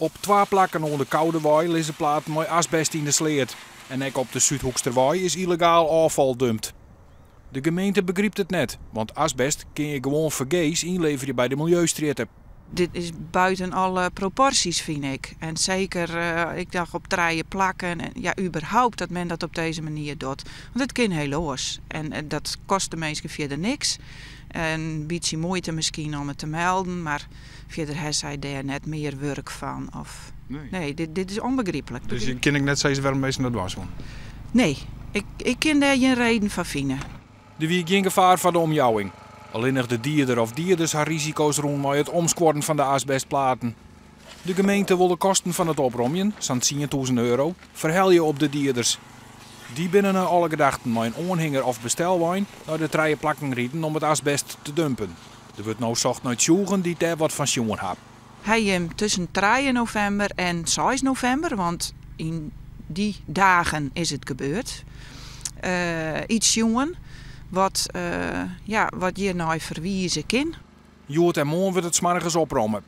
Op 2 plekken onder de Koude Wei liggen platen met asbest in de sleet. En ook op de Zuidhoeksterwei is illegaal afval dumpt. De gemeente begrijpt het net, want asbest kun je gewoon vergees inleveren bij de milieustritten. Dit is buiten alle proporties, vind ik. En zeker, ik dacht op 3 plakken en ja, überhaupt dat men dat op deze manier doet. Want het kan heel los. En dat kost de mensen verder niks. En een beetje moeite misschien om het te melden, maar verder heeft zij daar net meer werk van. Of... Nee, dit is onbegrijpelijk. Dus je kan ik net zeggen waarom mensen dat was? Nee, ik kan daar geen reden van vinden. Er wie geen gevaar van de omjouwing. Alleen nog de dierder of dierders haar risico's rond met het omsquorden van de asbestplaten. De gemeente wil de kosten van het oprommen, zo'n 10.000 euro, verheljen op de dierders. Die binnen alle gedachten met een aanhanger of bestelwijn naar de 3 plakken rieten om het asbest te dumpen. Er wordt nou zocht naar het die daar wat van jongen heeft. Hij tussen 3 november en 6 november, want in die dagen is het gebeurd. Iets jongen wat je nou verwiezen kan. Joet en morgen wordt het 's morgens oprommen.